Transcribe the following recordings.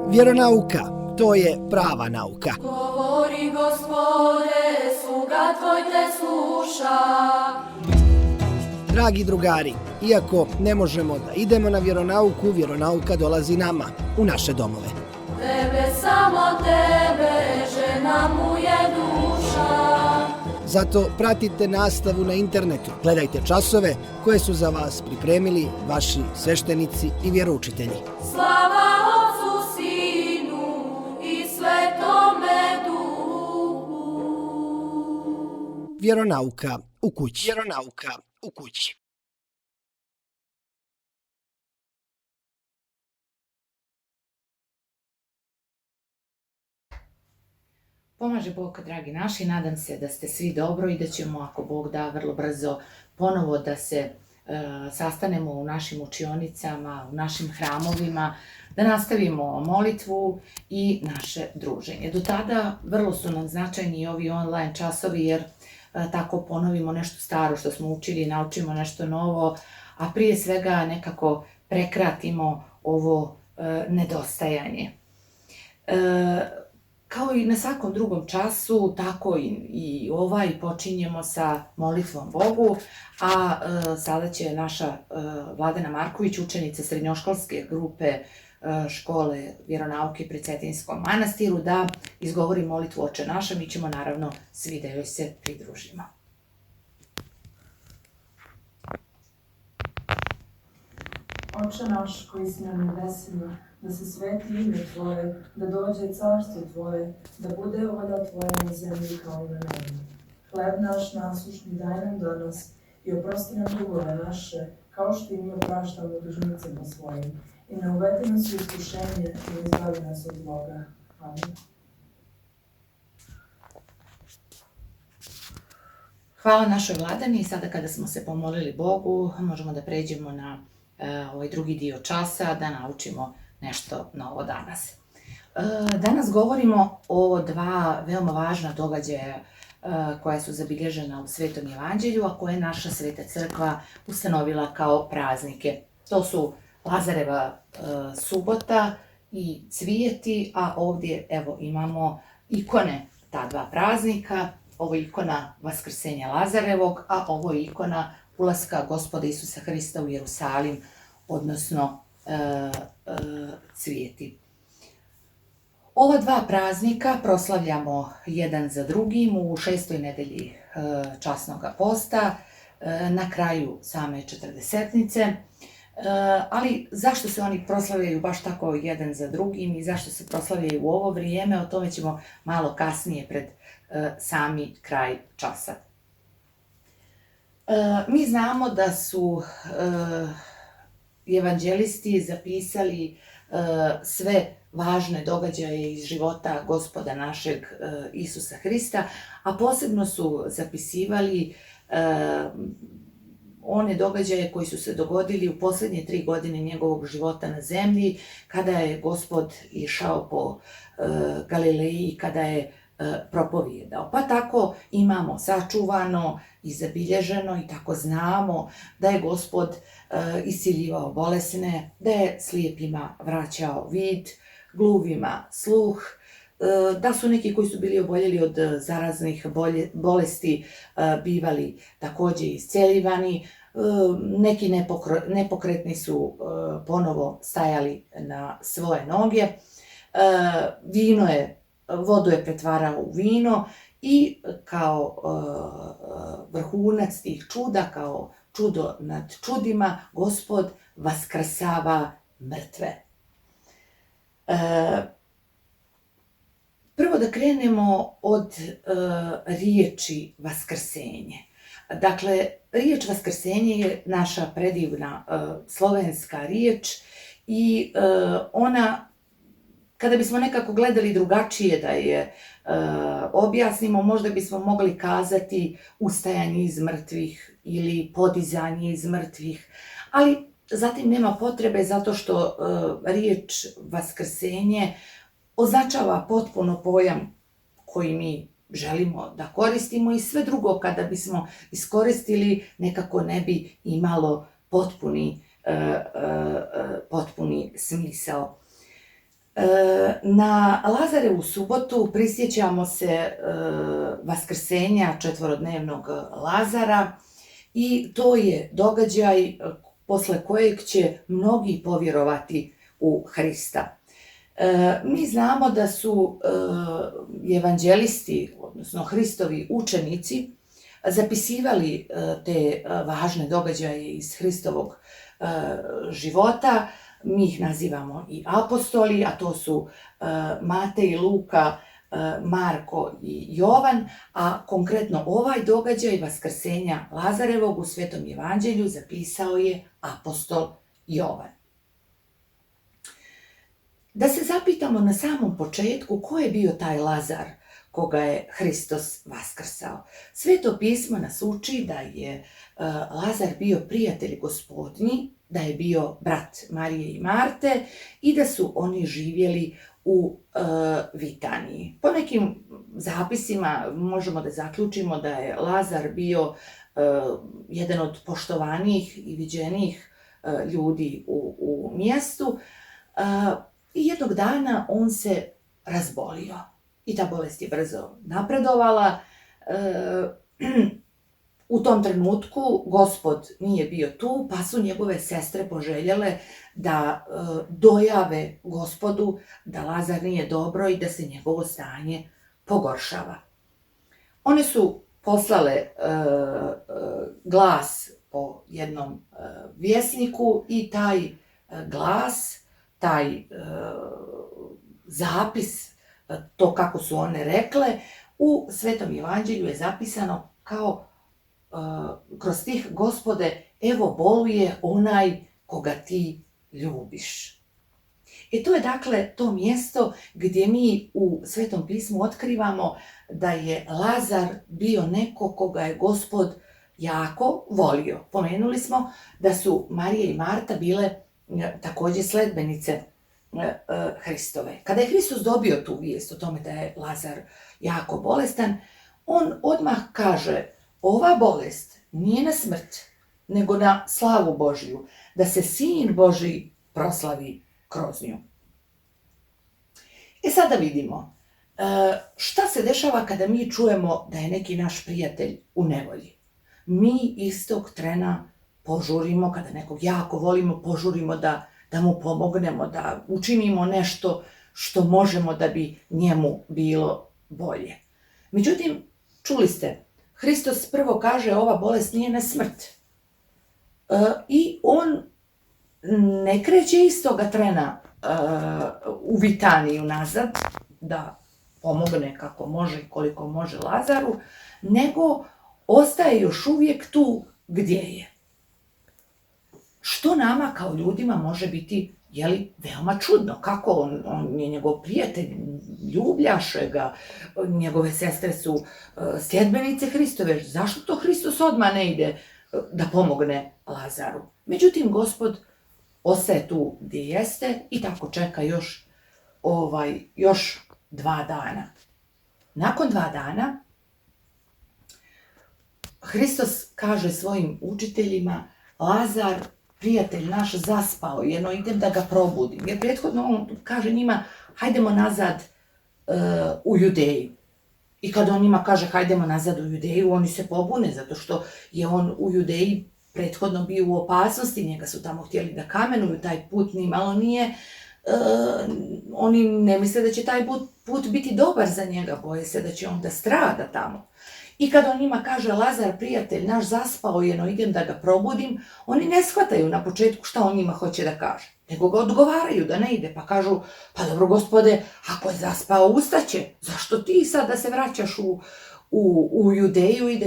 Vjeronauka, to je prava nauka. Govori Gospode, sluga tvoj te sluša. Dragi drugari, iako ne možemo da idemo na vjeronauku, vjeronauka dolazi nama, u naše domove. Tebe, samo tebe, žena mu je duša. Zato pratite nastavu na internetu, gledajte časove koje su za vas pripremili vaši sveštenici i vjeroučitelji. Slava Otcu, Sinu i Svetome Duhu. Vjeronauka u kući. Vjeronauka u kući. Pomaže Bog, dragi naši, nadam se da ste svi dobro i da ćemo, ako Bog da, vrlo brzo ponovo da se sastanemo u našim učionicama, u našim hramovima, da nastavimo molitvu i naše druženje. Do tada vrlo su nam značajni i ovi online časovi, jer tako ponovimo nešto staro što smo učili i naučimo nešto novo, a prije svega nekako prekratimo ovo nedostajanje. Kao i na svakom drugom času, tako i ovaj počinjemo sa molitvom Bogu, a sada će naša Vladana Marković, učenica srednjoškolske grupe škole vjeronauke pri Cetinskom manastiru, da izgovori molitvu Oče naš, mi ćemo naravno svi da joj se pridružimo. Oče naš koji si na nebesima, da se sveti ime Tvoje, da dođe carstvo Tvoje, da bude volja Tvoja na zemlji kao i na nebu. Hleb naš nasušni daj nam danas i oprosti nam dugove naše, kao što i mi opraštamo dužnicima svojim. I ne uvedi nas u iskušenje i ne izbavi nas od zloga. Amen. Hvala našoj Vladani i sada kada smo se pomolili Bogu, možemo da pređemo na ovaj drugi dio časa, da naučimo nešto novo danas. Danas govorimo o dva veoma važna događaja koja su zabilježena u Svetom evanđelju, a koje je naša Sveta crkva ustanovila kao praznike. To su Lazareva subota i cvijeti, a ovdje evo imamo ikone ta dva praznika. Ovo je ikona Vaskrsenja Lazarevog, a ovo je ikona ulaska Gospoda Isusa Hrista u Jerusalim, odnosno cvijeti. Ova dva praznika proslavljamo jedan za drugim u 6. nedelji časnog posta, na kraju same četrdesetnice. Ali zašto se oni proslavljaju baš tako jedan za drugim i zašto se proslavljaju u ovo vrijeme, o tome ćemo malo kasnije pred sami kraj časa. Mi znamo da su evanđelisti zapisali sve važne događaje iz života Gospoda našeg Isusa Hrista, a posebno su zapisivali one događaje koji su se dogodili u posljednje 3 godine njegovog života na zemlji, kada je Gospod išao po Galileji, kada je propovijedao. Pa tako imamo sačuvano i zabilježeno i tako znamo da je Gospod isciljivao bolesne, da je slijepima vraćao vid, gluvima sluh, da su neki koji su bili oboljeli od zaraznih bolesti bivali također isceljivani, neki nepokretni su ponovo stajali na svoje noge, vodu je pretvarao u vino i kao vrhunac tih čuda, kao čudo nad čudima, Gospod vaskrsava mrtve. Prvo da krenemo od riječi vaskrsenje. Dakle, riječ vaskrsenje je naša predivna slovenska riječ i ona, kada bismo nekako gledali drugačije da je objasnimo, možda bismo mogli kazati ustajanje iz mrtvih ili podizanje iz mrtvih, ali zatim nema potrebe zato što riječ vaskrsenje označava potpuno pojam koji mi želimo da koristimo i sve drugo kada bismo iskoristili nekako ne bi imalo potpuni smisao. Na Lazarevu subotu prisjećamo se vaskrsenja četvorodnevnog Lazara i to je događaj posle kojeg će mnogi povjerovati u Hrista. Mi znamo da su evanđelisti, odnosno Hristovi učenici, zapisivali te važne događaje iz Hristovog života. Mi ih nazivamo i apostoli, a to su Matej, Luka, Marko i Jovan, a konkretno ovaj događaj vaskrsenja Lazarevog u Svetom evanđelju zapisao je apostol Jovan. Da se zapitamo na samom početku ko je bio taj Lazar koga je Hristos vaskrsao. Sveto pismo nas uči da je Lazar bio prijatelj Gospodnji, da je bio brat Marije i Marte i da su oni živjeli u Vitaniji. Po nekim zapisima možemo da zaključimo da je Lazar bio jedan od poštovanijih i viđenijih ljudi u mjestu i jednog dana on se razbolio i ta bolest je brzo napredovala. U tom trenutku Gospod nije bio tu, pa su njegove sestre poželjele da dojave Gospodu da Lazar nije dobro i da se njegovo stanje pogoršava. One su poslale glas po jednom vjesniku i taj glas, taj zapis, to kako su one rekle, u Svetom evanđelju je zapisano kao kroz stih: Gospode, evo boluje onaj koga ti ljubiš. I to je dakle to mjesto gdje mi u Svetom pismu otkrivamo da je Lazar bio neko koga je Gospod jako volio. Pomenuli smo da su Marija i Marta bile također sledbenice Hristove. Kada je Hristos dobio tu vijest o tome da je Lazar jako bolestan, on odmah kaže: ova bolest nije na smrt, nego na slavu Božju, da se Sin Božji proslavi kroz nju. Sada vidimo šta se dešava kada mi čujemo da je neki naš prijatelj u nevolji. Mi istog trena požurimo, kada nekog jako volimo, požurimo da mu pomognemo, da učinimo nešto što možemo da bi njemu bilo bolje. Međutim, čuli ste, Hristos prvo kaže ova bolest nije na smrt. I on ne kreće istoga trena u Vitaniju nazad da pomogne kako može i koliko može Lazaru, nego ostaje još uvijek tu gdje je. Što nama kao ljudima može biti veoma čudno. Kako on je njegov prijatelj, ljubljaše ga, njegove sestre su sljedbenice Hristove. Zašto to Hristos odmah ne ide da pomogne Lazaru? Međutim, Gospod ostaje tu gdje jeste i tako čeka još 2 dana. Nakon 2 dana Hristos kaže svojim učiteljima: Lazar, prijatelj naš, zaspao, idem da ga probudim. Jer prethodno on kaže njima: hajdemo nazad u Judeju. I kada on njima kaže hajdemo nazad u Judeju, oni se pobune, zato što je on u Judeji prethodno bio u opasnosti, njega su tamo htjeli da kamenuju, taj put ni malo nije, oni ne misle da će taj put biti dobar za njega, boje se da će on da strada tamo. I kada on njima kaže: Lazar, prijatelj naš, zaspao je, idem da ga probudim, oni ne shvataju na početku šta on njima hoće da kaže, nego ga odgovaraju da ne ide, pa kažu: pa dobro, Gospode, ako je zaspao, ustaće, zašto ti sad da se vraćaš u Judeju i da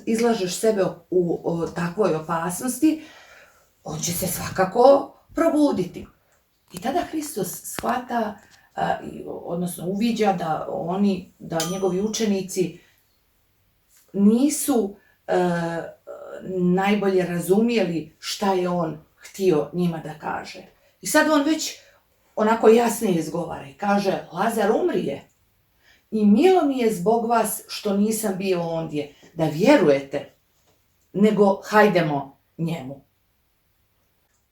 izlažeš sebe u takvoj opasnosti? On će se svakako probuditi. I tada Hristos shvata, odnosno uviđa da njegovi učenici nisu najbolje razumjeli šta je on htio njima da kaže. I sad on već onako jasnije izgovara i kaže: Lazar umrije i milo mi je zbog vas što nisam bio ondje, da vjerujete, nego hajdemo njemu.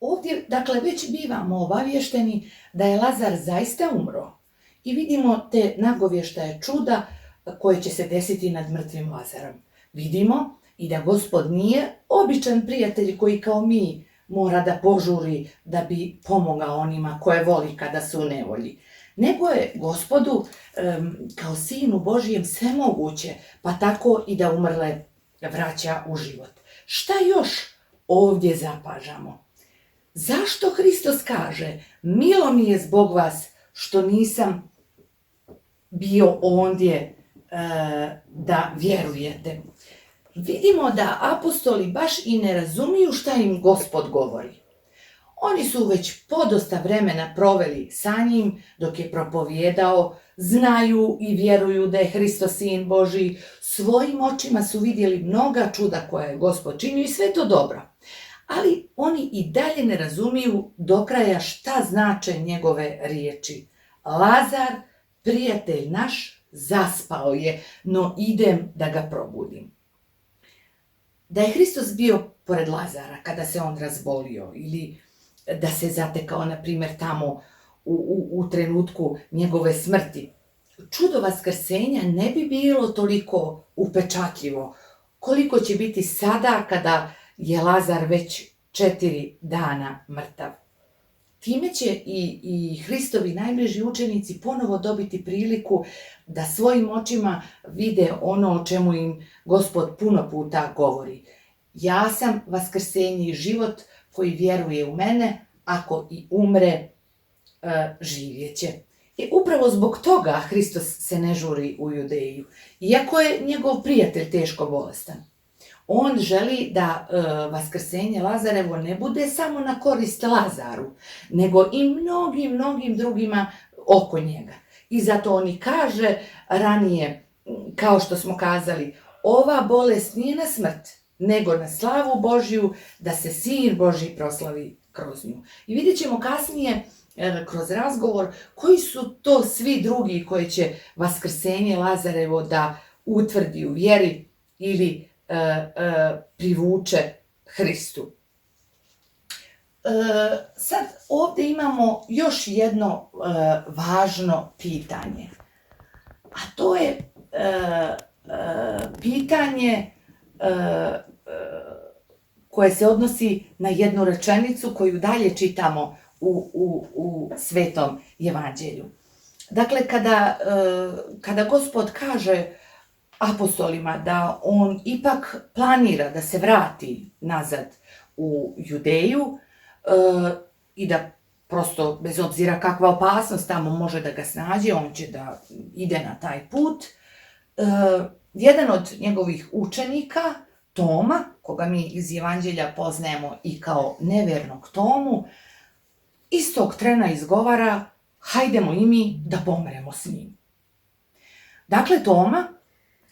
Ovdje, dakle, već bivamo obavješteni da je Lazar zaista umro i vidimo te nagovještaje čuda koje će se desiti nad mrtvim Lazarom. Vidimo i da Gospod nije običan prijatelj koji kao mi mora da požuri da bi pomogao onima koje voli kada su u nevolji. Nego je Gospodu kao Sinu Božijem sve moguće, pa tako i da umrle vraća u život. Šta još ovdje zapažamo? Zašto Hristos kaže, milo mi je zbog vas što nisam bio ondje da vjerujete? Vidimo da apostoli baš i ne razumiju šta im Gospod govori. Oni su već podosta vremena proveli sa njim dok je propovijedao, znaju i vjeruju da je Hristos Sin Božji, svojim očima su vidjeli mnoga čuda koja je Gospod činio i sve to dobro. Ali oni i dalje ne razumiju do kraja šta znače njegove riječi. Lazar, prijatelj naš, zaspao je, no idem da ga probudim. Da je Hristos bio pored Lazara kada se on razbolio ili da se zatekao, na primjer, tamo u trenutku njegove smrti, čudo vaskrsenja ne bi bilo toliko upečatljivo koliko će biti sada kada je Lazar već 4 dana mrtav. Time će i Hristovi najbliži učenici ponovo dobiti priliku da svojim očima vide ono o čemu im Gospod puno puta govori. Ja sam vaskrsenje i život koji vjeruje u mene, ako i umre, živjet će. I upravo zbog toga Hristos se ne žuri u Judeju, iako je njegov prijatelj teško bolestan. On želi da vaskrsenje Lazarevo ne bude samo na korist Lazaru, nego i mnogim drugima oko njega. I zato on i kaže ranije, kao što smo kazali, ova bolest nije na smrt, nego na slavu Božju, da se Sin Božji proslavi kroz nju. I vidjet ćemo kasnije kroz razgovor koji su to svi drugi koji će vaskrsenje Lazarevo da utvrdi u vjeri ili privuče Hristu. Sad ovdje imamo još jedno važno pitanje, a to je pitanje koje se odnosi na jednu rečenicu koju dalje čitamo u Svetom Evanđelju. Dakle, kada Gospod kaže apostolima da on ipak planira da se vrati nazad u Judeju i da prosto, bez obzira kakva opasnost tamo može da ga snađe, on će da ide na taj put. Jedan od njegovih učenika, Toma, koga mi iz Evanđelja poznajemo i kao nevjernog Tomu, istog trena izgovara, hajdemo i mi da pomremo s njim. Dakle, Toma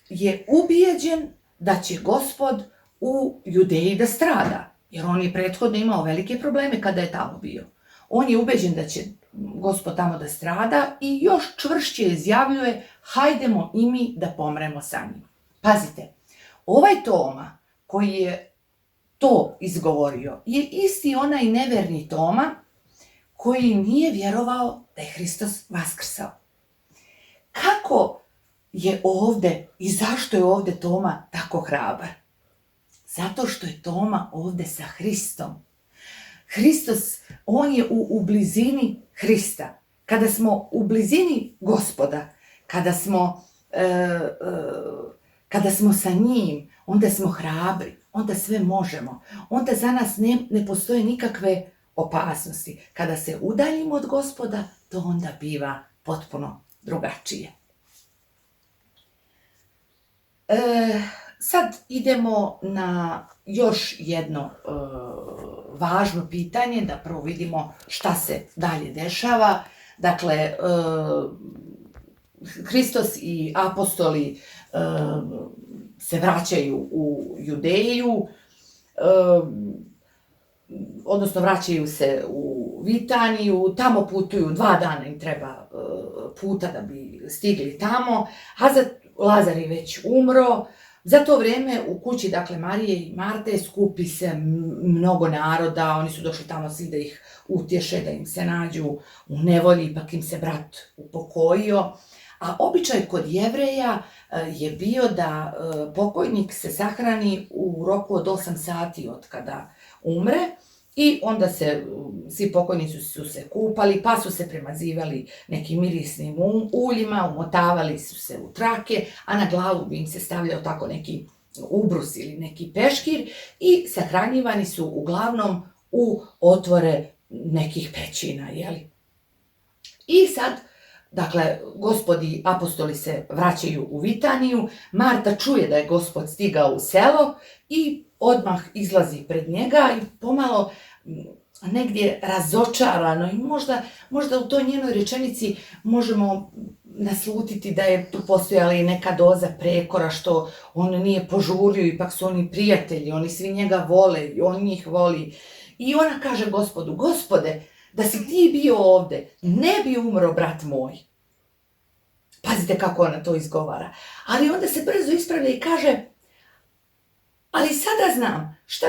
je ubijeđen da će Gospod u Judeji da strada, jer on je prethodno imao velike probleme kada je tamo bio. On je ubeđen da će Gospod tamo da strada i još čvršće izjavljuje, hajdemo i mi da pomremo sa njim. Pazite, ovaj Toma koji je to izgovorio je isti onaj neverni Toma koji nije vjerovao da je Hristos vaskrsao. Kako je ovdje i zašto je ovdje Toma tako hrabar? Zato što je Toma ovdje sa Hristom. Hristos, on je u blizini Hrista. Kada smo u blizini Gospoda, kada smo sa njim, onda smo hrabri, onda sve možemo. Onda za nas ne postoje nikakve opasnosti. Kada se udaljimo od Gospoda, to onda biva potpuno drugačije. Sad idemo na još jedno važno pitanje, da prvo vidimo šta se dalje dešava. Dakle, Hristos i apostoli se vraćaju u Judeju, odnosno vraćaju se u Vitaniju, tamo putuju, 2 dana im treba puta da bi stigli tamo, a Lazar je već umro, Za to vrijeme u kući, dakle, Marije i Marte skupi se mnogo naroda, oni su došli tamo svi da ih utješe, da im se nađu u nevolji, ipak im se brat upokojio. A običaj kod Jevreja je bio da pokojnik se sahrani u roku od 8 sati od kada umre i onda se, svi pokojnici su se kupali, pa su se premazivali nekim mirisnim uljima, umotavali su se u trake, a na glavu bi im se stavljao tako neki ubrus ili neki peškir i sahranjivani su uglavnom u otvore nekih pećina, jeli? I sad, dakle, Gospodi apostoli se vraćaju u Vitaniju, Marta čuje da je Gospod stigao u selo i odmah izlazi pred njega i pomalo negdje razočarano i možda u toj njenoj rečenici možemo naslutiti da je tu postojala i neka doza prekora što on nije požurio, ipak su oni prijatelji, oni svi njega vole i on njih voli. I ona kaže Gospodu, Gospode, da si ti bio ovdje, ne bi umro brat moj. Pazite kako ona to izgovara. Ali onda se brzo ispravlja i kaže, ali sada znam, šta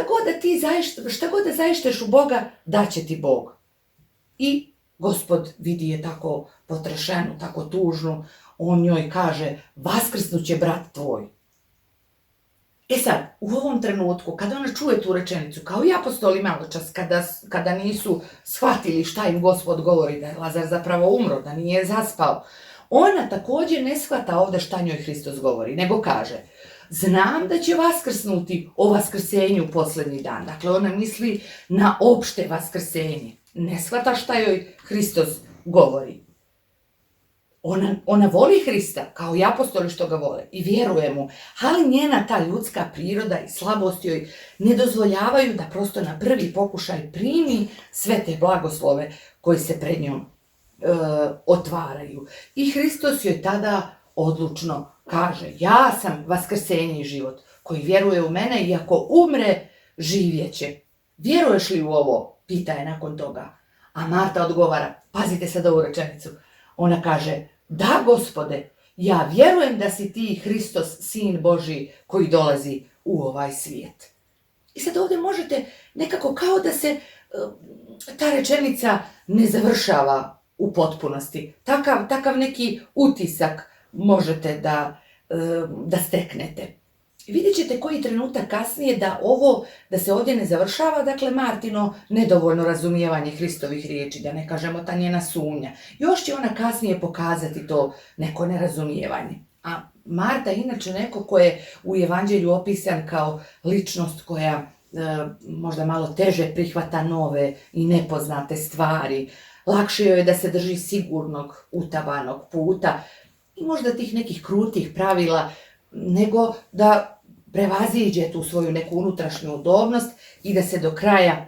god da zaješteš u Boga, daće ti Bog. I Gospod vidi je tako potrešenu, tako tužnu, on njoj kaže, vaskrsnuće brat tvoj. E sad, u ovom trenutku, kada ona čuje tu rečenicu, kao i apostoli maločas, kada nisu shvatili šta im Gospod govori, da je Lazar zapravo umro, da nije zaspao, ona također ne shvata ovdje šta njoj Hristos govori, nego kaže, znam da će vaskrsnuti o vaskrsenju posljednji dan. Dakle, ona misli na opšte vaskrsenje. Ne shvata šta joj Hristos govori. Ona voli Hrista, kao i apostoli što ga vole, i vjeruje mu, ali njena ta ljudska priroda i slabost joj ne dozvoljavaju da prosto na prvi pokušaj primi sve te blagoslove koji se pred njom otvaraju. I Hristos joj tada odlučno kaže, ja sam vaskrsenje i život, koji vjeruje u mene i ako umre, živjet će. Vjeruješ li u ovo? Pita je nakon toga. A Marta odgovara, pazite sad ovu rečenicu, ona kaže, da Gospode, ja vjerujem da si ti Hristos, Sin Božji, koji dolazi u ovaj svijet. I sad ovdje možete nekako kao da se ta rečenica ne završava u potpunosti. Takav neki utisak možete da steknete. Vidjet ćete koji trenutak kasnije da se ovdje ne završava, dakle, Martino nedovoljno razumijevanje Hristovih riječi, da ne kažemo ta njena sumnja. Još će ona kasnije pokazati to neko nerazumijevanje. A Marta je inače neko ko je u Evanđelju opisan kao ličnost koja možda malo teže prihvata nove i nepoznate stvari. Lakše joj je da se drži sigurnog, utavanog puta i možda tih nekih krutih pravila, nego da prevaziđe tu svoju neku unutrašnju udobnost i da se do kraja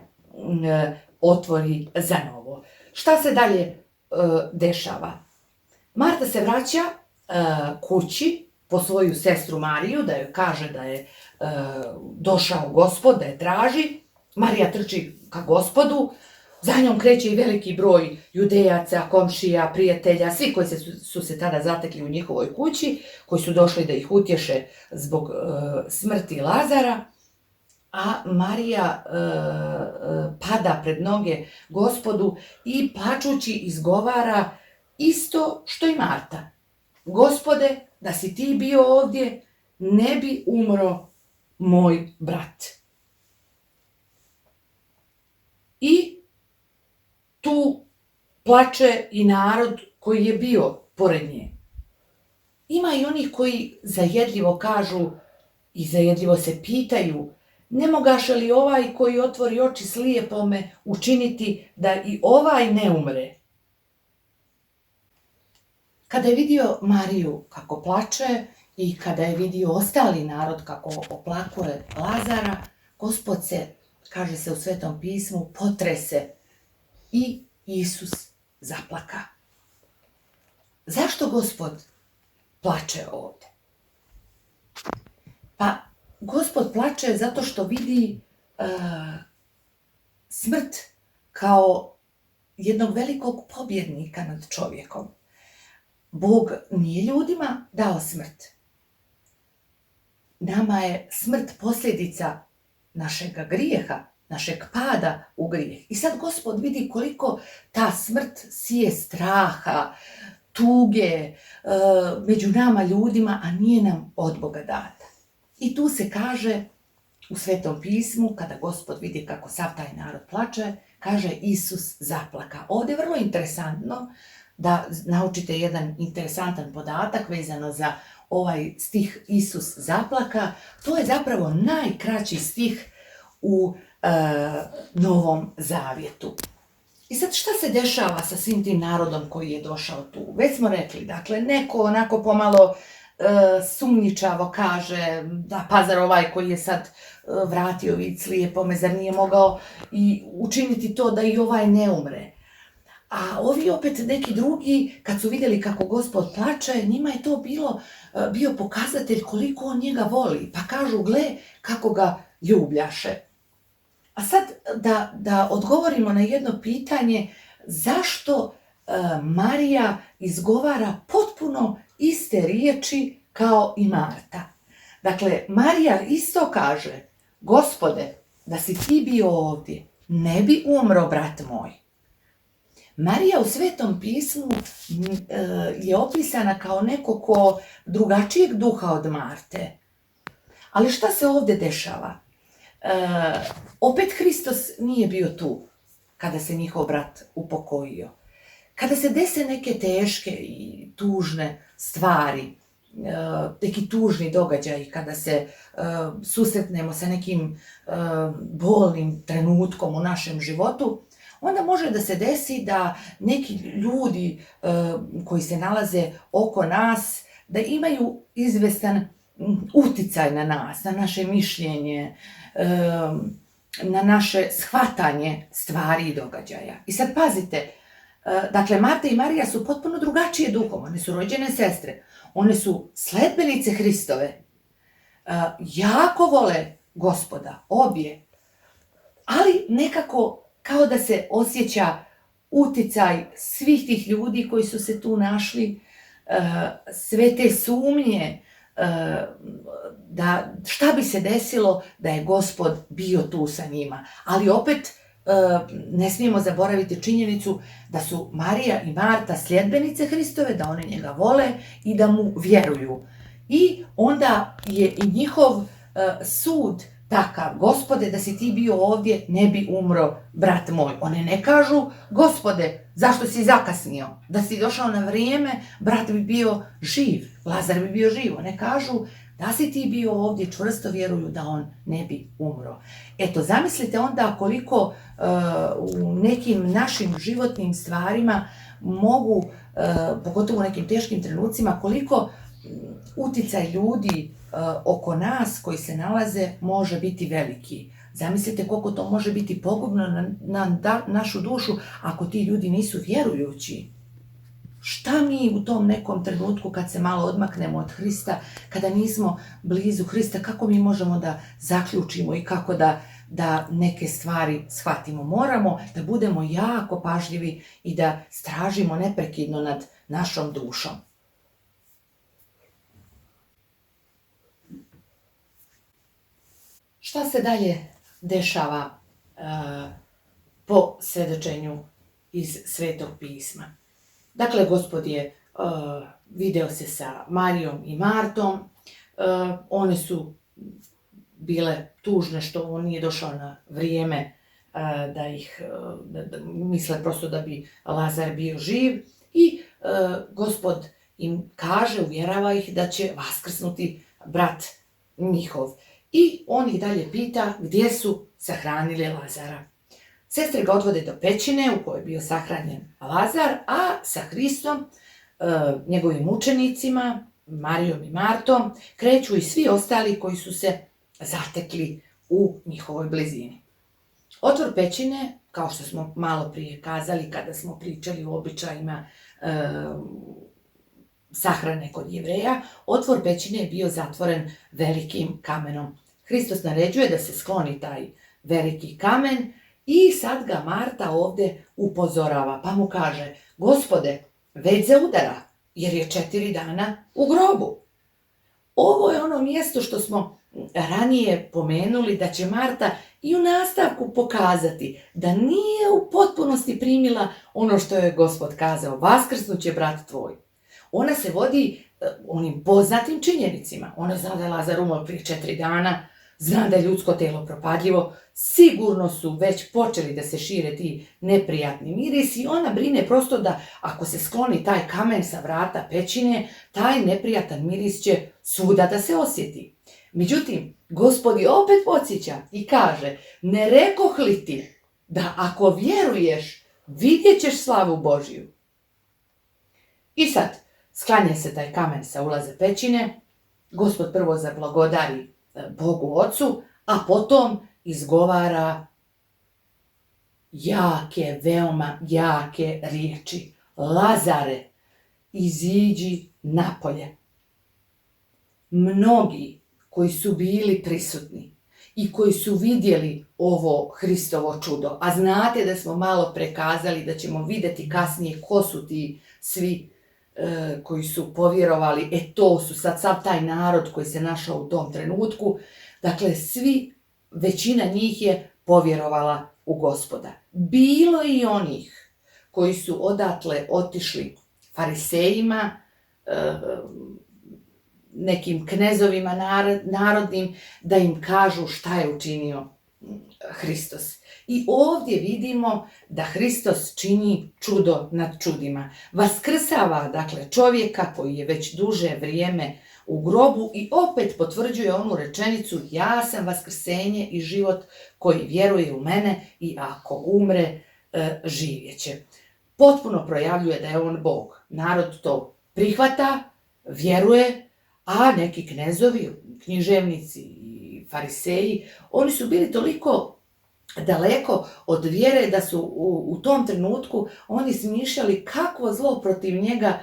otvori za novo. Šta se dalje dešava? Marta se vraća kući po svoju sestru Mariju, da joj kaže da je došao Gospod, da je traži. Marija trči ka Gospodu, za njom kreće i veliki broj judejaca, komšija, prijatelja, svi koji su se tada zatekli u njihovoj kući, koji su došli da ih utješe zbog smrti Lazara, a Marija pada pred noge Gospodu i plačući izgovara isto što i Marta. Gospode, da si ti bio ovdje, ne bi umro moj brat. I tu plače i narod koji je bio pored nje. Ima i onih koji zajedljivo kažu i zajedljivo se pitaju, ne mogaše li ovaj koji otvori oči slijepome učiniti da i ovaj ne umre? Kada je vidio Mariju kako plače i kada je vidio ostali narod kako oplakuje Lazara, Gospod se, kaže se u Svetom pismu, potrese i Isus zaplaka. Zašto Gospod plače ovdje? Pa Gospod plače zato što vidi smrt kao jednog velikog pobjednika nad čovjekom. Bog nije ljudima dao smrt. nama je smrt posljedica našega grijeha, našeg pada u grijeh. I sad Gospod vidi koliko ta smrt sije straha, tuge među nama ljudima, a nije nam od Boga data. I tu se kaže u Svetom pismu, kada Gospod vidi kako sav taj narod plače, kaže Isus zaplaka. Ovdje je vrlo interesantno da naučite jedan interesantan podatak vezano za ovaj stih Isus zaplaka. To je zapravo najkraći stih u Novom Zavjetu. I sad šta se dešava sa svim tim narodom koji je došao tu? Već smo rekli, dakle, neko onako pomalo sumnjičavo kaže da Pazar ovaj koji je sad vratio vid slijepome, zar nije mogao i učiniti to da i ovaj ne umre? A ovi opet neki drugi, kad su vidjeli kako Gospod plače, njima je to bio pokazatelj koliko on njega voli. Pa kažu, gle kako ga ljubljaše. A sad da odgovorimo na jedno pitanje, zašto Marija izgovara potpuno iste riječi kao i Marta. Dakle, Marija isto kaže, Gospode, da si ti bio ovdje, ne bi umro brat moj. Marija u Svetom pismu je opisana kao neko ko drugačijeg duha od Marte. Ali šta se ovdje dešava? Opet Hristos nije bio tu kada se njihov brat upokojio. Kada se dese neke teške i tužne stvari, neki tužni događaji, kada se susretnemo sa nekim bolnim trenutkom u našem životu, onda može da se desi da neki ljudi koji se nalaze oko nas, da imaju izvestan uticaj na nas, na naše mišljenje, na naše shvatanje stvari i događaja. I sad pazite, dakle, Marta i Marija su potpuno drugačije duhom, one su rođene sestre, one su sledbenice Hristove, jako vole Gospoda, obje, ali nekako kao da se osjeća uticaj svih tih ljudi koji su se tu našli, sve te sumnje, da šta bi se desilo da je Gospod bio tu sa njima. Ali opet ne smijemo zaboraviti činjenicu da su Marija i Marta sljedbenice Hristove, da one njega vole i da mu vjeruju. I onda je i njihov sud takav, Gospode, da si ti bio ovdje, ne bi umro brat moj. One ne kažu, Gospode, zašto si zakasnio? Da si došao na vrijeme, brat bi bio živ, Lazar bi bio živ. One kažu, da si ti bio ovdje, čvrsto vjeruju da on ne bi umro. Eto, zamislite onda koliko u nekim našim životnim stvarima mogu, pogotovo u nekim teškim trenucima, koliko uticaj ljudi oko nas koji se nalaze može biti veliki. Zamislite koliko to može biti pogubno na našu dušu ako ti ljudi nisu vjerujući. Šta mi u tom nekom trenutku kad se malo odmaknemo od Hrista, kada nismo blizu Hrista, kako mi možemo da zaključimo i kako da neke stvari shvatimo? Moramo da budemo jako pažljivi i da stražimo neprekidno nad našom dušom. Šta se dalje dešava po svjedočenju iz Svetog pisma? Dakle, Gospod je video se sa Marijom i Martom. One su bile tužne što on nije došao na vrijeme, da misle prosto da bi Lazar bio živ. I Gospod im kaže, uvjerava ih da će vaskrsnuti brat njihov. I on ih dalje pita gdje su sahranili Lazara. Sestre ga odvode do pećine u kojoj je bio sahranjen Lazar, a sa Hristom, njegovim učenicima, Marijom i Martom, kreću i svi ostali koji su se zatekli u njihovoj blizini. Otvor pećine, kao što smo malo prije kazali kada smo pričali o običajima sahrane kod Jevreja, otvor pećine je bio zatvoren velikim kamenom. Hristos naređuje da se skloni taj veliki kamen i sad ga Marta ovdje upozorava, pa mu kaže, Gospode, već zaudara, jer je 4 dana u grobu. Ovo je ono mjesto što smo ranije pomenuli da će Marta i u nastavku pokazati da nije u potpunosti primila ono što je Gospod kazao, vaskrsnut će brat tvoj. Ona se vodi onim poznatim činjenicima. Ona zna da je Lazar umro prije 4 dana, zna da je ljudsko telo propadljivo, sigurno su već počeli da se šire ti neprijatni mirisi i ona brine prosto da ako se skloni taj kamen sa vrata pećine, taj neprijatan miris će svuda da se osjeti. Međutim, Gospod je opet podsjeća i kaže, ne rekoh li ti da ako vjeruješ, vidjet ćeš slavu Božju. I sad, sklanja se taj kamen sa ulaza pećine, Gospod prvo zablagodari Bogu Ocu, a potom izgovara jake, veoma jake riječi. Lazare, iziđi napolje. Mnogi koji su bili prisutni i koji su vidjeli ovo Hristovo čudo, a znate da smo malo prekazali da ćemo vidjeti kasnije ko su ti svi koji su povjerovali, to su sad sav taj narod koji se našao u tom trenutku, dakle većina njih je povjerovala u Gospoda. Bilo je i onih koji su odatle otišli farisejima, nekim knezovima narodnim, da im kažu šta je učinio Hristos. I ovdje vidimo da Hristos čini čudo nad čudima. Vaskrsava, dakle, čovjeka koji je već duže vrijeme u grobu i opet potvrđuje onu rečenicu ja sam vaskrsenje i život koji vjeruje u mene i ako umre, živjet će. Potpuno projavljuje da je on Bog. Narod to prihvata, vjeruje, a neki knezovi, književnici i fariseji, oni su bili toliko daleko od vjere da su u tom trenutku oni smišljali kakvo zlo protiv njega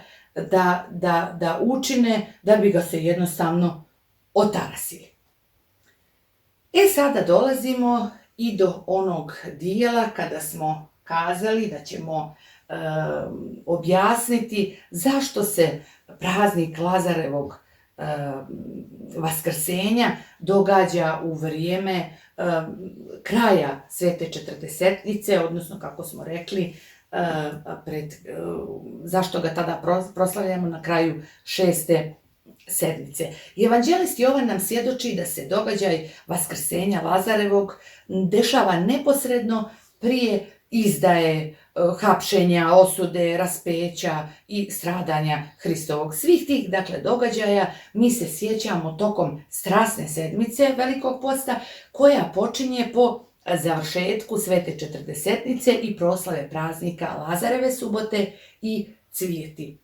da učine da bi ga se jednostavno otarasili. Sada dolazimo i do onog dijela kada smo kazali da ćemo objasniti zašto se praznik Lazarevog vaskrsenja događa u vrijeme kraja Svete Četrdesetnice, odnosno kako smo rekli, zašto ga tada proslavljamo na kraju 6. sedmice. Evanđelist Jovan nam svjedoči da se događaj vaskrsenja Lazarevog dešava neposredno prije izdaje, hapšenja, osude, raspeća i stradanja Hristovog. Svih tih, dakle, događaja mi se sjećamo tokom strasne sedmice Velikog posta, koja počinje po završetku Svete Četrdesetnice i proslave praznika Lazareve subote i cvijeti.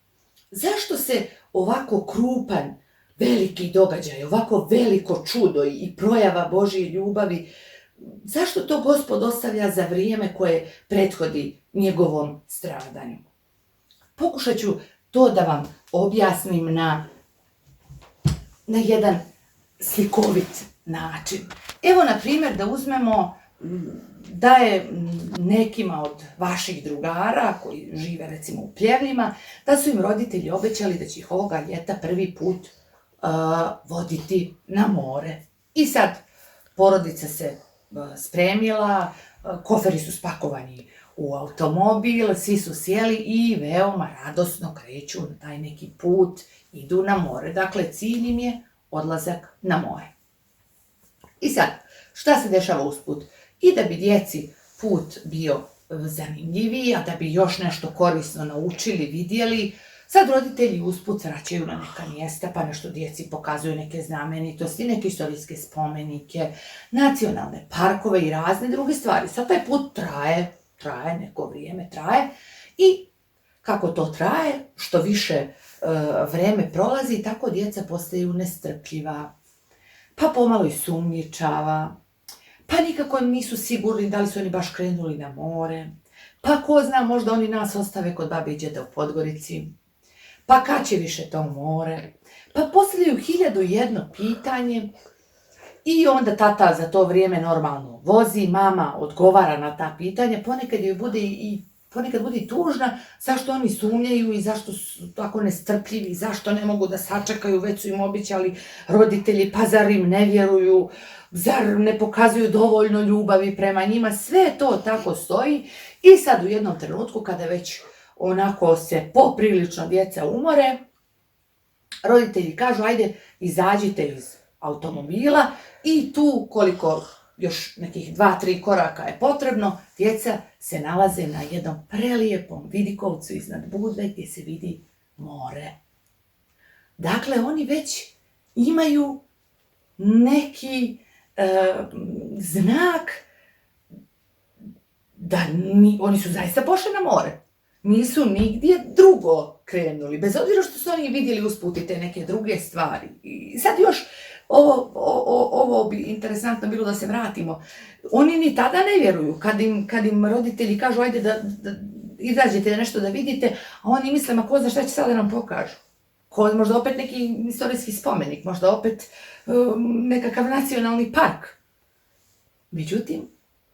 Zašto se ovako krupan, veliki događaj, ovako veliko čudo i projava Božje ljubavi, zašto to Gospod ostavlja za vrijeme koje prethodi njegovom stradanju? Pokušat ću to da vam objasnim na jedan slikovit način. Evo, na primjer, da uzmemo da je nekima od vaših drugara koji žive recimo u Pljevljima, da su im roditelji obećali da će ih ovoga ljeta prvi put voditi na more. I sad porodica se spremila, koferi su spakovani u automobil, svi su sjeli i veoma radosno kreću na taj neki put, idu na more. Dakle, cilj im je odlazak na more. I sad, šta se dešava usput? I da bi djeci put bio zanimljiviji, a da bi još nešto korisno naučili, vidjeli, sad roditelji usput vraćaju na neka mjesta, pa nešto djeci pokazuju neke znamenitosti, neke istorijske spomenike, nacionalne parkove i razne druge stvari. Sad taj put traje, neko vrijeme traje i kako to traje, što više vrijeme prolazi, tako djeca postaju nestrpljiva, pa pomalo i sumnjičava, pa nikako nisu sigurni da li su oni baš krenuli na more, pa ko zna, možda oni nas ostave kod babe i djeda u Podgorici, pa kad će više to more, pa postavljaju 1001 pitanje i onda tata za to vrijeme normalno vozi, mama odgovara na ta pitanja, ponekad joj bude i ponekad budi tužna zašto oni sumnjaju i zašto su tako nestrpljivi, zašto ne mogu da sačekaju, već su im obećali roditelji, pa zar im ne vjeruju, zar ne pokazuju dovoljno ljubavi prema njima, sve to tako stoji i sad u jednom trenutku kada već onako se poprilično djeca umore, roditelji kažu ajde izađite iz automobila i tu koliko još nekih 2-3 koraka je potrebno, djeca se nalaze na jednom prelijepom vidikovcu iznad Budve gdje se vidi more. Dakle, oni već imaju neki znak da oni su zaista pošli na more. Nisu nigdje drugo krenuli, bez obzira što su oni vidjeli usput i te neke druge stvari. I sad još, ovo bi interesantno bilo da se vratimo. Oni ni tada ne vjeruju, kad im roditelji kažu ajde da izađete da nešto da vidite, a oni misle, ma ko zna šta će sada nam pokažu. Možda opet neki istorijski spomenik, možda opet nekakav nacionalni park. Međutim,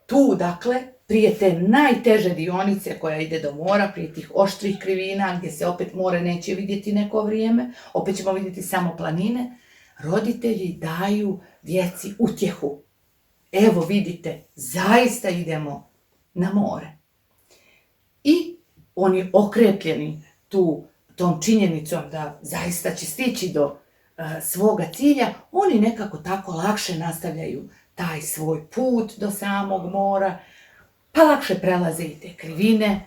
tu, dakle, prije te najteže dionice koja ide do mora, prije tih oštrih krivina, gdje se opet more neće vidjeti neko vrijeme, opet ćemo vidjeti samo planine, roditelji daju djeci utjehu. Evo vidite, zaista idemo na more. I oni okrepljeni tom činjenicom da zaista će stići do svoga cilja, oni nekako tako lakše nastavljaju taj svoj put do samog mora, pa lakše prelaze i te krivine,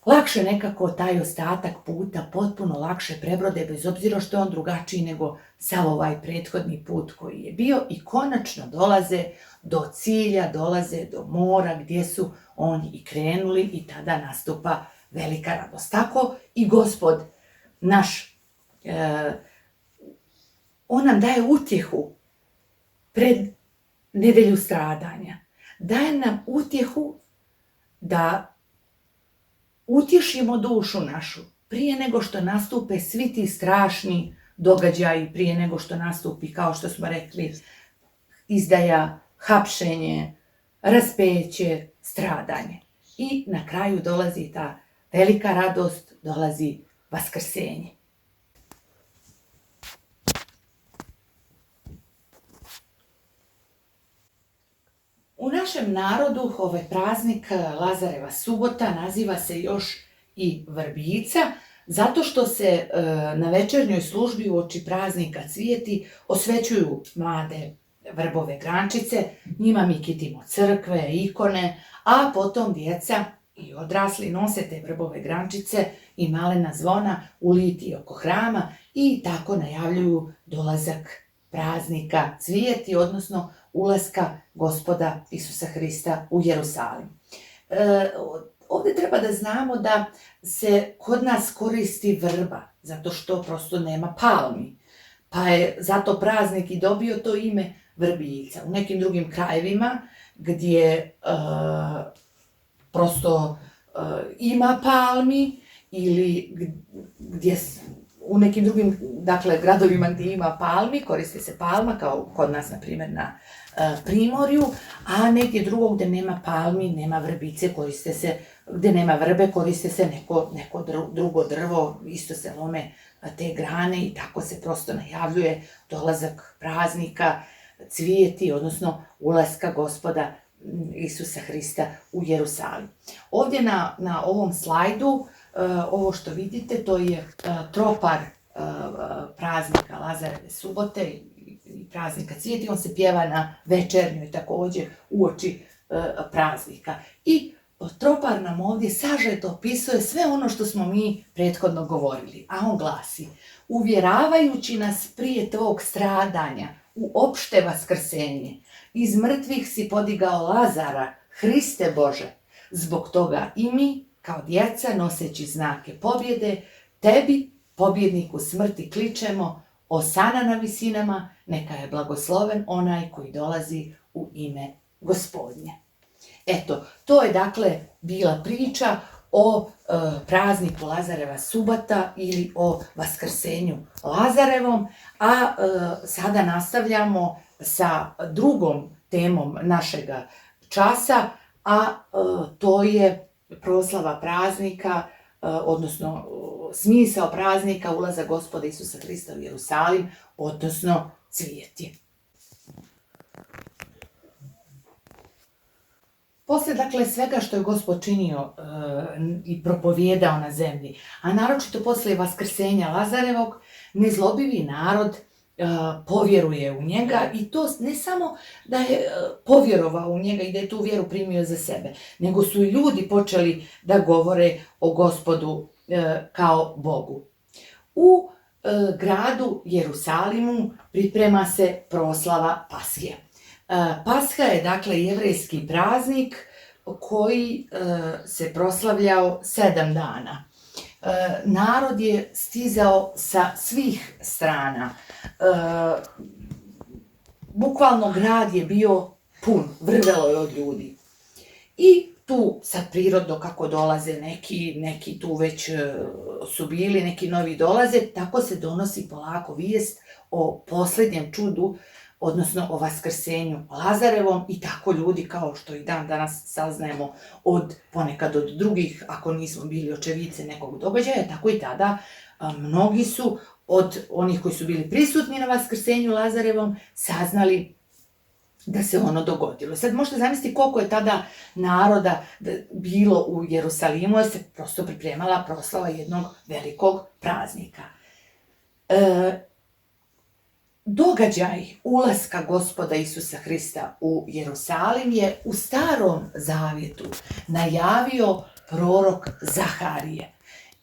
lakše nekako taj ostatak puta potpuno lakše prebrode, bez obzira što je on drugačiji nego sav ovaj prethodni put koji je bio i konačno dolaze do cilja, dolaze do mora gdje su oni i krenuli i tada nastupa velika radost. Tako i Gospod naš, on nam daje utjehu pred nedelju stradanja. Daje nam utjehu da utješimo dušu našu prije nego što nastupe svi ti strašni događaji, prije nego što nastupi, kao što smo rekli, izdaja, hapšenje, raspeće, stradanje. I na kraju dolazi ta velika radost, dolazi vaskrsenje. U našem narodu ovaj praznik Lazareva subota naziva se još i vrbica, zato što se na večernjoj službi uoči praznika Cvijeti osvećuju mlade vrbove grančice, njima mi kitimo crkve, ikone, a potom djeca i odrasli nose te vrbove grančice i malena zvona u liti oko hrama i tako najavljuju dolazak praznika Cvijeti, odnosno ulaska Gospoda Isusa Hrista u Jerusalim. Ovdje treba da znamo da se kod nas koristi vrba, zato što prosto nema palmi, pa je zato praznik i dobio to ime vrbica. U nekim drugim krajevima gdje prosto ima palmi ili gdje u nekim drugim, dakle, gradovima gdje ima palmi, koriste se palma, kao kod nas, na primjer, na Primorju, a negdje drugo gdje nema palmi, nema vrbice, koriste se, gdje nema vrbe, koriste se neko drugo drvo, isto se lome te grane i tako se prosto najavljuje dolazak praznika Cvijeti, odnosno ulaska Gospoda Isusa Hrista u Jerusalim. Ovdje na ovom slajdu, ovo što vidite, to je tropar praznika Lazareve subote i praznika Cvijeti. On se pjeva na večernjoj također uoči praznika. I tropar nam ovdje sažeto opisuje sve ono što smo mi prethodno govorili. A on glasi: uvjeravajući nas prije tvog stradanja u opšte vaskrsenje, iz mrtvih si podigao Lazara, Hriste Bože. Zbog toga i mi, kao djeca noseći znake pobjede, tebi, pobjedniku smrti, kličemo: osana na visinama, neka je blagosloven onaj koji dolazi u ime Gospodnje. Eto, to je dakle bila priča o prazniku Lazareva subota ili o vaskrsenju Lazarevom, a sada nastavljamo sa drugom temom našega časa, a to je proslava praznika, odnosno smisao praznika ulaza Gospoda Isusa Hrista u Jerusalim, odnosno cvijetje. Poslije, dakle, svega što je Gospod činio i propovijedao na zemlji, a naročito poslije vaskrsenja Lazarevog, nezlobivi narod povjeruje u njega, i to ne samo da je povjerovao u njega i da je tu vjeru primio za sebe, nego su i ljudi počeli da govore o Gospodu kao Bogu. U gradu Jerusalimu priprema se proslava Pashe. Pasha je, dakle, jevrejski praznik koji se proslavljao 7 dana. Narod je stizao sa svih strana. Bukvalno grad je bio pun, vrvelo je od ljudi. I tu sad prirodno kako dolaze neki tu već su bili, neki novi dolaze, tako se donosi polako vijest o posljednjem čudu, odnosno o vaskrsenju Lazarevom, i tako ljudi, kao što i dan danas saznajemo ponekad od drugih, ako nismo bili očevice nekog događaja, tako i tada mnogi su od onih koji su bili prisutni na vaskrsenju Lazarevom saznali da se ono dogodilo. Sad možete zamisliti koliko je tada naroda bilo u Jerusalimu, jer se prosto pripremala proslava jednog velikog praznika. Događaj ulaska Gospoda Isusa Hrista u Jerusalim je u Starom Zavjetu najavio prorok Zaharije.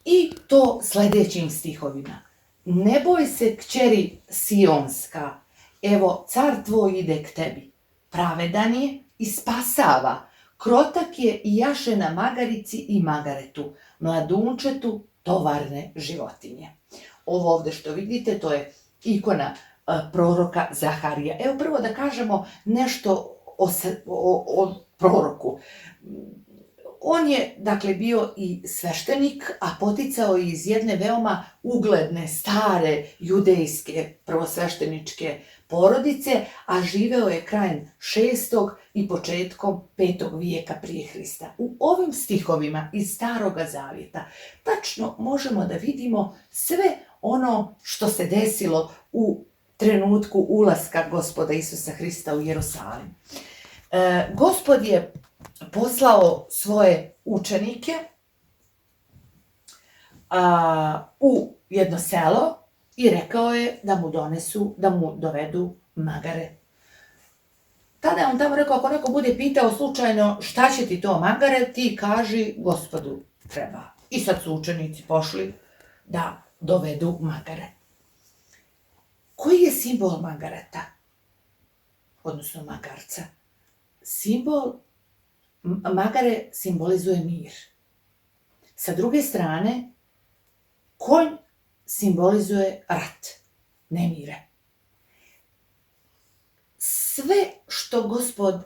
I to sljedećim stihovima. Ne boj se, kćeri Sionska, evo car tvoj ide k tebi. Pravedan je i spasava, krotak je i jaše na magarici i magaretu, mladunčetu tovarne životinje. Ovo ovdje što vidite, to je ikona proroka Zaharija. Evo prvo da kažemo nešto o proroku. On je, dakle, bio i sveštenik, a poticao iz jedne veoma ugledne, stare, judejske, prvosvešteničke porodice, a živeo je krajem 6. i početkom 5. vijeka prije Hrista. U ovim stihovima iz Staroga Zavjeta tačno možemo da vidimo sve ono što se desilo u trenutku ulaska Gospoda Isusa Hrista u Jerusalim. Gospod je poslao svoje učenike u jedno selo i rekao je da mu dovedu magare. Tada je on tamo rekao, ako neko bude pitao slučajno šta će ti to magare, ti kaži Gospodu treba. I sad su učenici pošli da dovedu magare. Koji je simbol magareta? Odnosno magarca. Magare simbolizuje mir. Sa druge strane, konj simbolizuje rat, nemire. Sve što Gospod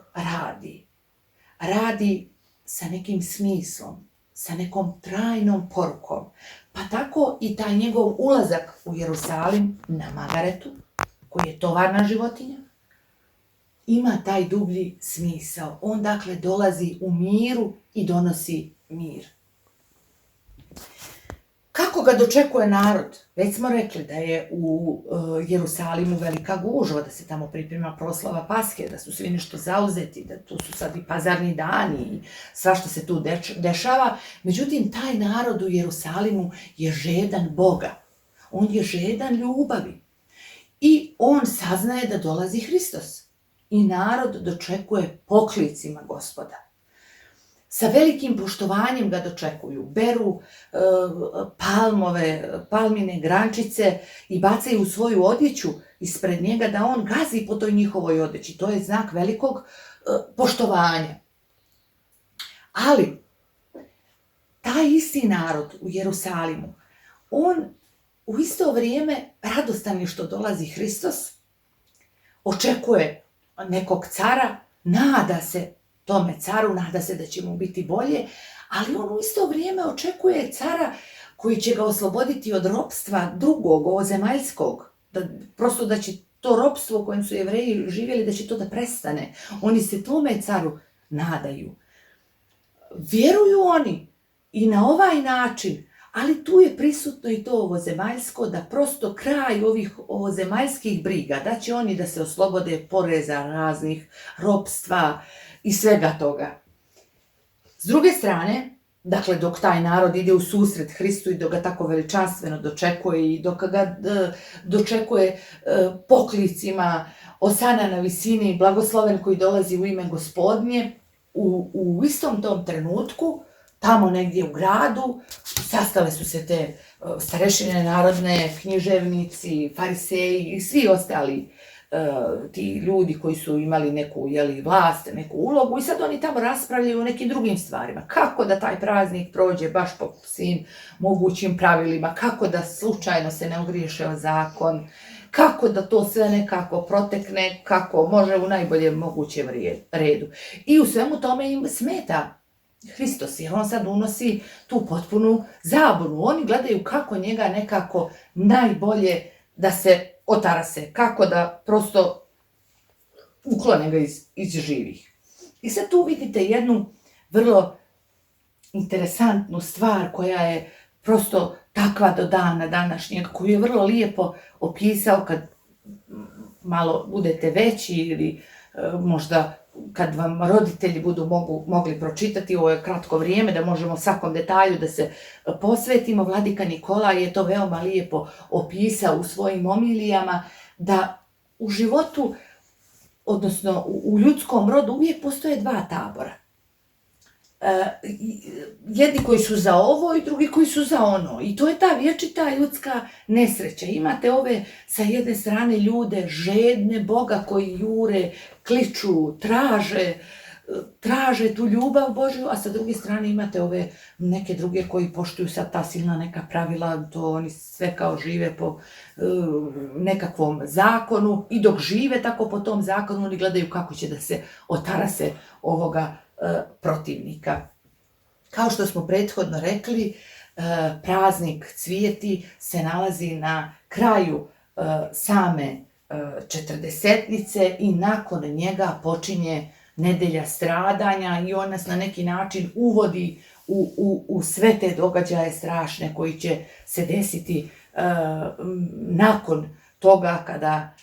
radi sa nekim smislom, sa nekom trajnom porukom. Pa tako i taj njegov ulazak u Jerusalim na magaretu, koji je tovarna životinja, ima taj dublji smisao. On, dakle, dolazi u miru i donosi mir. Kako ga dočekuje narod? Već smo rekli da je u Jerusalimu velika gužva, da se tamo priprema proslava Pashe, da su svi nešto zauzeti, da tu su sad i pazarni dani i sva što se tu dešava. Međutim, taj narod u Jerusalimu je žedan Boga. On je žedan ljubavi. I on saznaje da dolazi Hristos. I narod dočekuje poklicima Gospoda. Sa velikim poštovanjem ga dočekuju. Beru palmine grančice i bacaju svoju odjeću ispred njega da on gazi po toj njihovoj odjeći. To je znak velikog poštovanja. Ali, taj isti narod u Jerusalimu, on u isto vrijeme radostan je što dolazi Hristos, očekuje nekog cara, nada se tome caru, nada se da će mu biti bolje, ali on u isto vrijeme očekuje cara koji će ga osloboditi od ropstva drugog, ovozemaljskog, prosto da će to ropstvo u kojem su Jevreji živjeli, da će to da prestane. Oni se tome caru nadaju. vjeruju oni i na ovaj način, ali tu je prisutno i to ovozemaljsko, da prosto kraj ovih ovozemaljskih briga, da će oni da se oslobode poreza raznih, ropstva i svega toga. S druge strane, dakle, dok taj narod ide u susret Hristu i dok ga tako veličanstveno dočekuje i dok ga dočekuje poklicima Osana na visini, blagosloven koji dolazi u ime Gospodnje, u istom tom trenutku, tamo negdje u gradu, sastale su se te starešine narodne, književnici, fariseji i svi ostali ti ljudi koji su imali neku vlast, neku ulogu i sad oni tamo raspravljaju o nekim drugim stvarima. Kako da taj praznik prođe baš po svim mogućim pravilima, kako da slučajno se ne ogriješe o zakon, kako da to sve nekako protekne, kako može u najboljem mogućem redu. I u svemu tome im smeta Hristos, jer on sad unosi tu potpunu zabunu. Oni gledaju kako njega nekako najbolje da se otarase, kako da prosto uklone ga iz živih. I sad tu vidite jednu vrlo interesantnu stvar koja je prosto takva do dana današnjeg, koju je vrlo lijepo opisao kad malo budete veći ili možda kad vam roditelji budu mogli pročitati, ovo je kratko vrijeme da možemo svakom detalju da se posvetimo. Vladika Nikolaj je to veoma lijepo opisao u svojim omilijama, da u životu, odnosno u ljudskom rodu uvijek postoje dva tabora. Jedni koji su za ovo i drugi koji su za ono. I to je ta vječita ljudska nesreća. Imate ove sa jedne strane ljude žedne Boga koji jure, kliču, traže tu ljubav Božju, a sa druge strane imate ove neke druge koji poštuju sad ta silna neka pravila, to oni sve kao žive po nekakvom zakonu i dok žive tako po tom zakonu oni gledaju kako će da se otarase ovoga protivnika. Kao što smo prethodno rekli, praznik cvijeti se nalazi na kraju same četrdesetnice i nakon njega počinje nedelja stradanja i on nas na neki način uvodi u sve te događaje strašne koji će se desiti nakon toga kada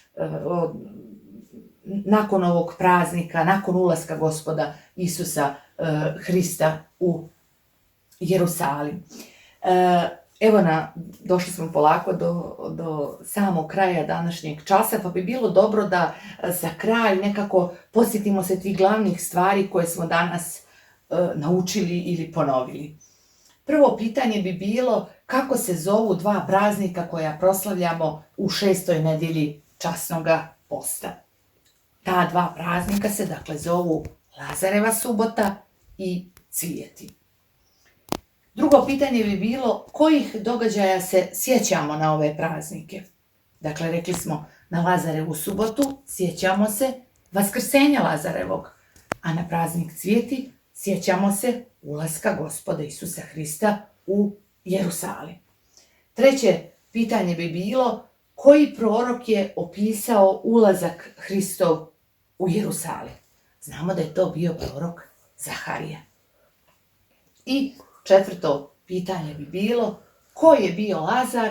nakon ovog praznika, nakon ulaska Gospoda Isusa Hrista u Jerusalim. Evo došli smo polako do samog kraja današnjeg časa, pa bi bilo dobro da za kraj nekako posjetimo se tih glavnih stvari koje smo danas naučili ili ponovili. Prvo pitanje bi bilo kako se zovu dva praznika koja proslavljamo u 6. nedjelji časnoga posta. Ta dva praznika se dakle zovu Lazareva subota i cvijeti. Drugo pitanje bi bilo kojih događaja se sjećamo na ove praznike. Dakle, rekli smo na Lazarevu subotu sjećamo se vaskrsenja Lazarevog, a na praznik cvijeti sjećamo se ulaska Gospoda Isusa Hrista u Jerusalim. Treće pitanje bi bilo koji prorok je opisao ulazak Hristov u Jerusalim. Znamo da je to bio prorok Zaharija. I četvrto pitanje bi bilo ko je bio Lazar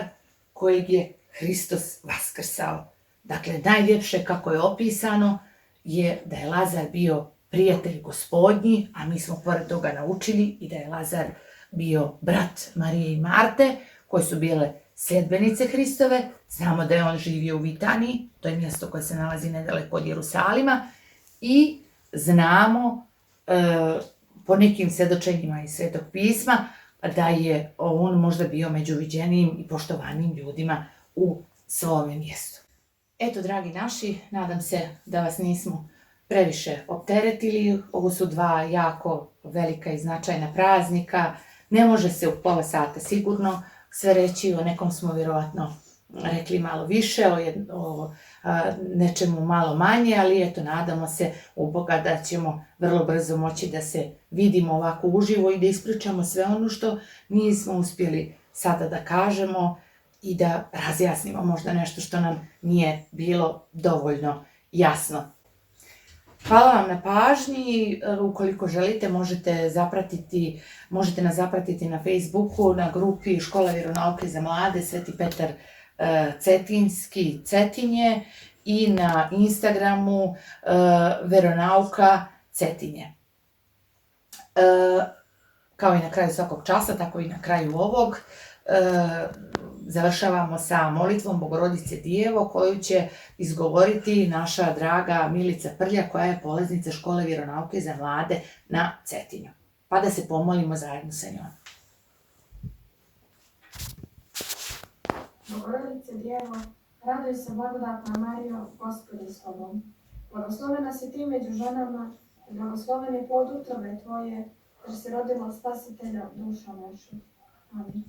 kojeg je Hristos vaskrsao. Dakle, najljepše kako je opisano je da je Lazar bio prijatelj Gospodnji, a mi smo pored toga naučili i da je Lazar bio brat Marije i Marte, koje su bile sljedbenice Hristove. Znamo da je on živio u Vitaniji, to je mjesto koje se nalazi nedaleko od Jerusalima, i znamo po nekim svjedočenjima iz Svetog pisma da je on možda bio među viđenijim i poštovanim ljudima u svome mjestu. Eto, dragi naši, nadam se da vas nismo previše opteretili. Ovo su dva jako velika i značajna praznika. Ne može se u pola sata sigurno sve reći, o nekom smo vjerovatno rekli malo više, o nečemu malo manje, ali eto, nadamo se u Boga da ćemo vrlo brzo moći da se vidimo ovako uživo i da ispričamo sve ono što nismo uspjeli sada da kažemo i da razjasnimo možda nešto što nam nije bilo dovoljno jasno. Hvala vam na pažnji. Ukoliko želite, možete nas zapratiti na Facebooku, na grupi Škola vjeronauke za mlade Sveti Petar Cetinski Cetinje i na Instagramu Veronauka Cetinje. Kao i na kraju svakog časa, tako i na kraju ovog, završavamo sa molitvom Bogorodice Dijevo koju će izgovoriti naša draga Milica Prlja koja je polaznica Škole vjeronauke za mlade na Cetinju. Pa da se pomolimo zajedno sa njom. Bogorodice Djevo, raduj se blagodatna Marijo, Gospod je s tobom. Blagoslovena si ti među ženama i blagosloven je plod utrobe tvoje, jer si rodila spasitelja duša našu. Amin.